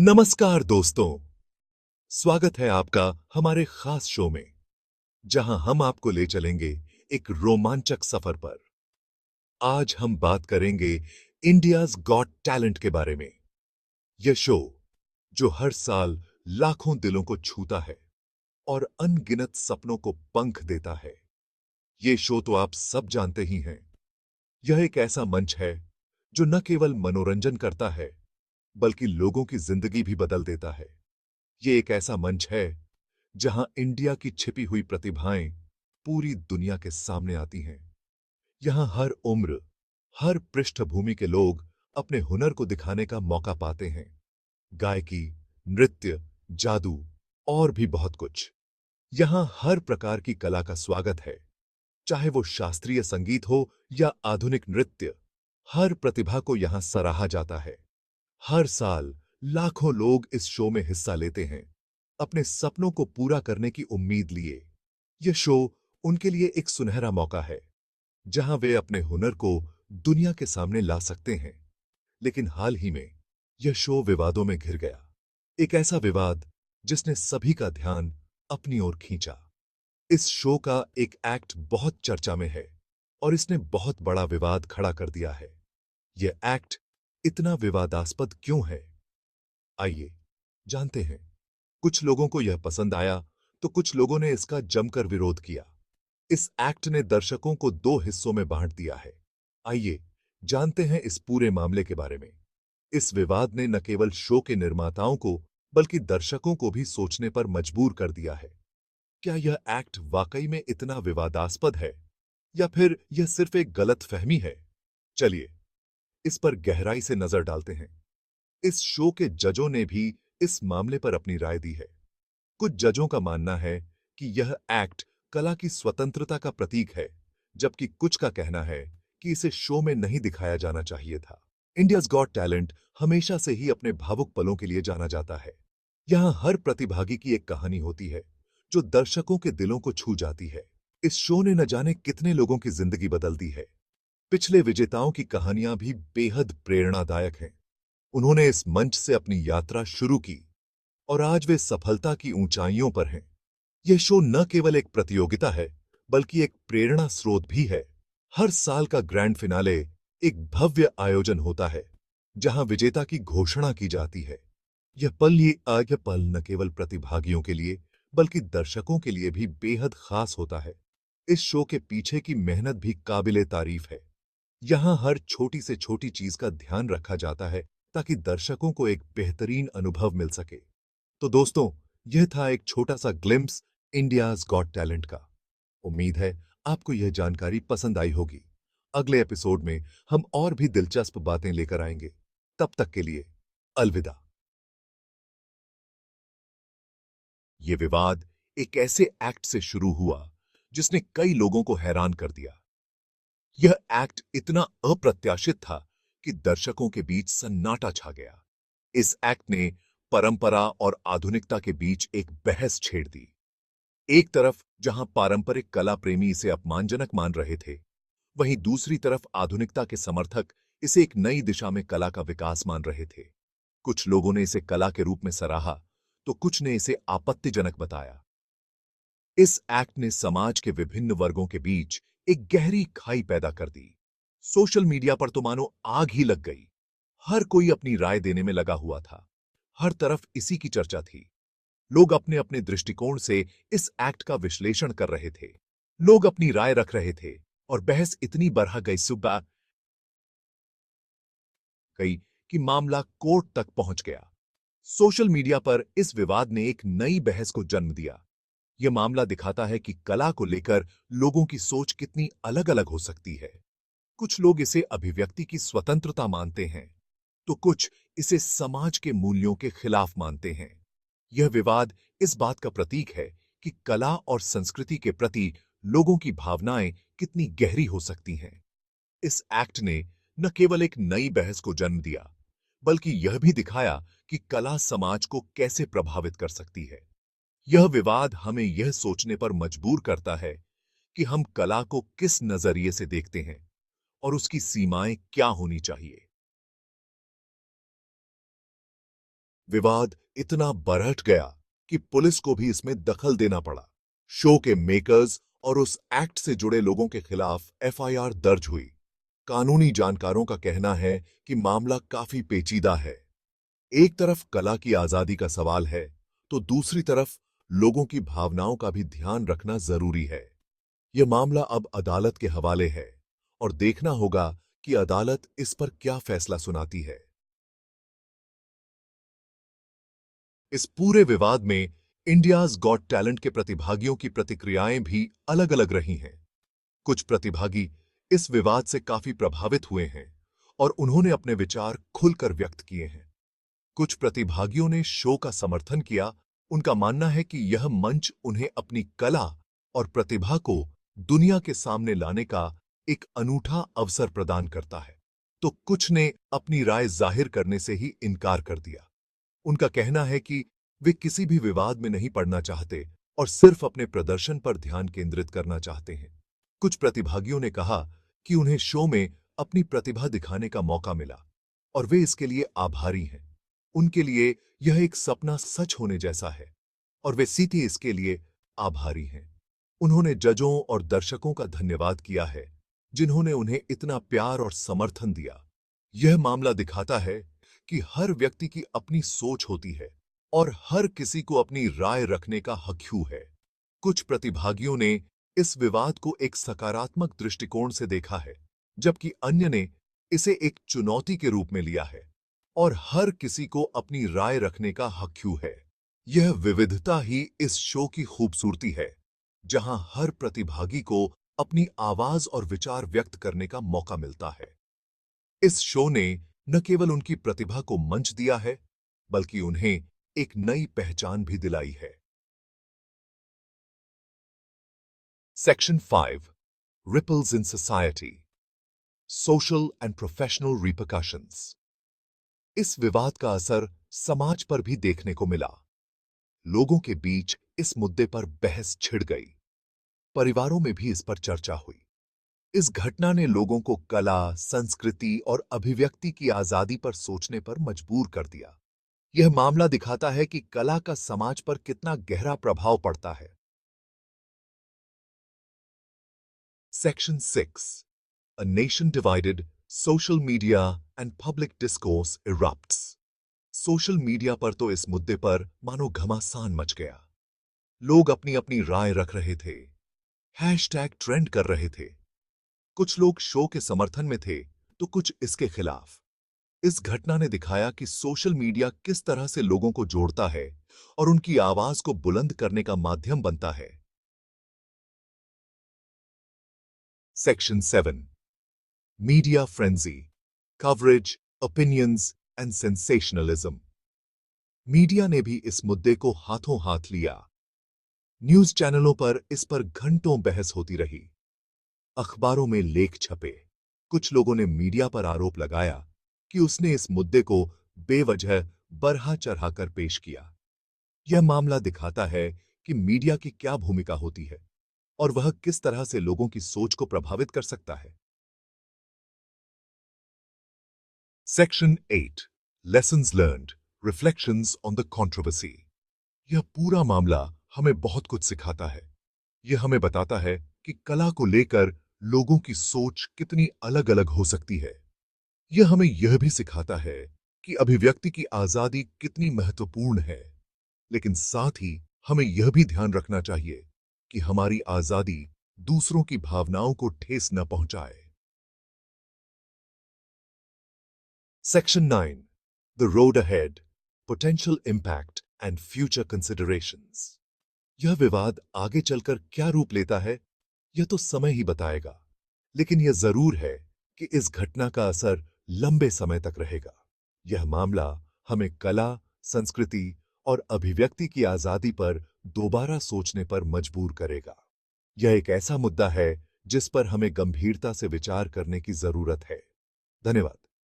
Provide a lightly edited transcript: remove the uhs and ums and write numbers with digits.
नमस्कार दोस्तों, स्वागत है आपका हमारे खास शो में, जहां हम आपको ले चलेंगे एक रोमांचक सफर पर। आज हम बात करेंगे इंडियाज गॉट टैलेंट के बारे में। यह शो, जो हर साल लाखों दिलों को छूता है और अनगिनत सपनों को पंख देता है। ये शो तो आप सब जानते ही हैं। यह एक ऐसा मंच है जो न केवल मनोरंजन करता है, बल्कि लोगों की जिंदगी भी बदल देता है। ये एक ऐसा मंच है जहां इंडिया की छिपी हुई प्रतिभाएं पूरी दुनिया के सामने आती हैं। यहां हर उम्र, हर पृष्ठभूमि के लोग अपने हुनर को दिखाने का मौका पाते हैं। गायकी, नृत्य, जादू और भी बहुत कुछ। यहां हर प्रकार की कला का स्वागत है, चाहे वो शास्त्रीय संगीत हो या आधुनिक नृत्य। हर प्रतिभा को यहां सराहा जाता है। हर साल लाखों लोग इस शो में हिस्सा लेते हैं, अपने सपनों को पूरा करने की उम्मीद लिए। यह शो उनके लिए एक सुनहरा मौका है, जहां वे अपने हुनर को दुनिया के सामने ला सकते हैं। लेकिन हाल ही में यह शो विवादों में घिर गया। एक ऐसा विवाद जिसने सभी का ध्यान अपनी ओर खींचा। इस शो का एक एक्ट बहुत चर्चा में है और इसने बहुत बड़ा विवाद खड़ा कर दिया है। यह एक्ट इतना विवादास्पद क्यों है? आइए जानते हैं। कुछ लोगों को यह पसंद आया, तो कुछ लोगों ने इसका जमकर विरोध किया। इस एक्ट ने दर्शकों को दो हिस्सों में बांट दिया है। आइए जानते हैं इस पूरे मामले के बारे में। इस विवाद ने न केवल शो के निर्माताओं को, बल्कि दर्शकों को भी सोचने पर मजबूर कर दिया है। क्या यह एक्ट वाकई में इतना विवादास्पद है, या फिर यह सिर्फ एक गलतफहमी है? चलिए इस पर गहराई से नजर डालते हैं। इस शो के जजों ने भी इस मामले पर अपनी राय दी है। कुछ जजों का मानना है कि यह एक्ट कला की स्वतंत्रता का प्रतीक है, जबकि कुछ का कहना है कि इसे शो में नहीं दिखाया जाना चाहिए था। इंडियाज गॉट टैलेंट हमेशा से ही अपने भावुक पलों के लिए जाना जाता है। यहां हर प्रतिभागी की एक कहानी होती है, जो दर्शकों के दिलों को छू जाती है। इस शो ने न जाने कितने लोगों की जिंदगी बदल दी है। पिछले विजेताओं की कहानियां भी बेहद प्रेरणादायक हैं। उन्होंने इस मंच से अपनी यात्रा शुरू की और आज वे सफलता की ऊंचाइयों पर हैं। यह शो न केवल एक प्रतियोगिता है, बल्कि एक प्रेरणा स्रोत भी है। हर साल का ग्रैंड फिनाले एक भव्य आयोजन होता है, जहां विजेता की घोषणा की जाती है। यह पल न केवल प्रतिभागियों के लिए, बल्कि दर्शकों के लिए भी बेहद खास होता है। इस शो के पीछे की मेहनत भी काबिले तारीफ है। यहां हर छोटी से छोटी चीज का ध्यान रखा जाता है, ताकि दर्शकों को एक बेहतरीन अनुभव मिल सके। तो दोस्तों, यह था एक छोटा सा ग्लिम्स इंडियाज गॉट टैलेंट का। उम्मीद है आपको यह जानकारी पसंद आई होगी। अगले एपिसोड में हम और भी दिलचस्प बातें लेकर आएंगे। तब तक के लिए अलविदा। यह विवाद एक ऐसे एक्ट से शुरू हुआ जिसने कई लोगों को हैरान कर दिया। यह एक्ट इतना अप्रत्याशित था कि दर्शकों के बीच सन्नाटा छा गया। इस एक्ट ने परंपरा और आधुनिकता के बीच एक बहस छेड़ दी। एक तरफ जहां पारंपरिक कला प्रेमी इसे अपमानजनक मान रहे थे, वहीं दूसरी तरफ आधुनिकता के समर्थक इसे एक नई दिशा में कला का विकास मान रहे थे। कुछ लोगों ने इसे कला के रूप में सराहा, तो कुछ ने इसे आपत्तिजनक बताया। इस एक्ट ने समाज के विभिन्न वर्गों के बीच एक गहरी खाई पैदा कर दी। सोशल मीडिया पर तो मानो आग ही लग गई। हर कोई अपनी राय देने में लगा हुआ था। हर तरफ इसी की चर्चा थी। लोग अपने अपने दृष्टिकोण से इस एक्ट का विश्लेषण कर रहे थे। लोग अपनी राय रख रहे थे और बहस इतनी बढ़ गई कि मामला कोर्ट तक पहुंच गया। सोशल मीडिया पर इस विवाद ने एक नई बहस को जन्म दिया। यह मामला दिखाता है कि कला को लेकर लोगों की सोच कितनी अलग-अलग हो सकती है। कुछ लोग इसे अभिव्यक्ति की स्वतंत्रता मानते हैं, तो कुछ इसे समाज के मूल्यों के खिलाफ मानते हैं। यह विवाद इस बात का प्रतीक है कि कला और संस्कृति के प्रति लोगों की भावनाएं कितनी गहरी हो सकती हैं। इस एक्ट ने न केवल एक नई बहस को जन्म दिया, बल्कि यह भी दिखाया कि कला समाज को कैसे प्रभावित कर सकती है। यह विवाद हमें यह सोचने पर मजबूर करता है कि हम कला को किस नजरिए से देखते हैं और उसकी सीमाएं क्या होनी चाहिए। विवाद इतना बरहट गया कि पुलिस को भी इसमें दखल देना पड़ा। शो के मेकर्स और उस एक्ट से जुड़े लोगों के खिलाफ एफआईआर दर्ज हुई। कानूनी जानकारों का कहना है कि मामला काफी पेचीदा है। एक तरफ कला की आजादी का सवाल है, तो दूसरी तरफ लोगों की भावनाओं का भी ध्यान रखना जरूरी है। यह मामला अब अदालत के हवाले है और देखना होगा कि अदालत इस पर क्या फैसला सुनाती है। इस पूरे विवाद में इंडियाज गॉट टैलेंट के प्रतिभागियों की प्रतिक्रियाएं भी अलग अलग रही हैं। कुछ प्रतिभागी इस विवाद से काफी प्रभावित हुए हैं और उन्होंने अपने विचार खुलकर व्यक्त किए हैं। कुछ प्रतिभागियों ने शो का समर्थन किया। उनका मानना है कि यह मंच उन्हें अपनी कला और प्रतिभा को दुनिया के सामने लाने का एक अनूठा अवसर प्रदान करता है, तो कुछ ने अपनी राय जाहिर करने से ही इनकार कर दिया। उनका कहना है कि वे किसी भी विवाद में नहीं पड़ना चाहते और सिर्फ अपने प्रदर्शन पर ध्यान केंद्रित करना चाहते हैं। कुछ प्रतिभागियों ने कहा कि उन्हें शो में अपनी प्रतिभा दिखाने का मौका मिला और वे इसके लिए आभारी हैं। उनके लिए यह एक सपना सच होने जैसा है और वे सीधे इसके लिए आभारी हैं। उन्होंने जजों और दर्शकों का धन्यवाद किया है, जिन्होंने उन्हें इतना प्यार और समर्थन दिया। यह मामला दिखाता है कि हर व्यक्ति की अपनी सोच होती है और हर किसी को अपनी राय रखने का हक है। कुछ प्रतिभागियों ने इस विवाद को एक सकारात्मक दृष्टिकोण से देखा है, जबकि अन्य ने इसे एक चुनौती के रूप में लिया है और हर किसी को अपनी राय रखने का हक है। यह विविधता ही इस शो की खूबसूरती है, जहां हर प्रतिभागी को अपनी आवाज और विचार व्यक्त करने का मौका मिलता है। इस शो ने न केवल उनकी प्रतिभा को मंच दिया है, बल्कि उन्हें एक नई पहचान भी दिलाई है। Section 5 Ripples in Society Social and Professional Repercussions। इस विवाद का असर समाज पर भी देखने को मिला। लोगों के बीच इस मुद्दे पर बहस छिड़ गई। परिवारों में भी इस पर चर्चा हुई। इस घटना ने लोगों को कला, संस्कृति और अभिव्यक्ति की आजादी पर सोचने पर मजबूर कर दिया। यह मामला दिखाता है कि कला का समाज पर कितना गहरा प्रभाव पड़ता है। Section 6 A nation divided, social media and public discourse erupts। Social media पर तो इस मुद्दे पर मानो घमासान मच गया। लोग अपनी अपनी राय रख रहे थे, हैशटैग ट्रेंड कर रहे थे। कुछ लोग शो के समर्थन में थे तो कुछ इसके खिलाफ। इस घटना ने दिखाया कि सोशल मीडिया किस तरह से लोगों को जोड़ता है और उनकी आवाज को बुलंद करने का माध्यम बनता है। Section 7 media frenzy coverage, opinions and sensationalism. Media ने भी इस मुद्दे को हाथों हाथ लिया। न्यूज चैनलों पर इस पर घंटों बहस होती रही। अखबारों में लेख छपे। कुछ लोगों ने मीडिया पर आरोप लगाया कि उसने इस मुद्दे को बेवजह बढ़ा चढ़ाकर पेश किया। यह मामला दिखाता है कि मीडिया की क्या भूमिका होती है और वह किस तरह से लोगों की सोच को प्रभावित कर सकता है। Section 8 lessons learned, reflections on the controversy. यह पूरा मामला हमें बहुत कुछ सिखाता है। यह हमें बताता है कि कला को लेकर लोगों की सोच कितनी अलग अलग हो सकती है। यह हमें यह भी सिखाता है कि अभिव्यक्ति की आजादी कितनी महत्वपूर्ण है, लेकिन साथ ही हमें यह भी ध्यान रखना चाहिए कि हमारी आजादी दूसरों की भावनाओं को ठेस न पहुंचाए। Section 9 the road ahead, potential impact and future considerations. यह विवाद आगे चलकर क्या रूप लेता है, यह तो समय ही बताएगा, लेकिन यह जरूर है कि इस घटना का असर लंबे समय तक रहेगा। यह मामला हमें कला, संस्कृति और अभिव्यक्ति की आजादी पर दोबारा सोचने पर मजबूर करेगा। यह एक ऐसा मुद्दा है जिस पर हमें गंभीरता से विचार करने की जरूरत है। धन्यवाद।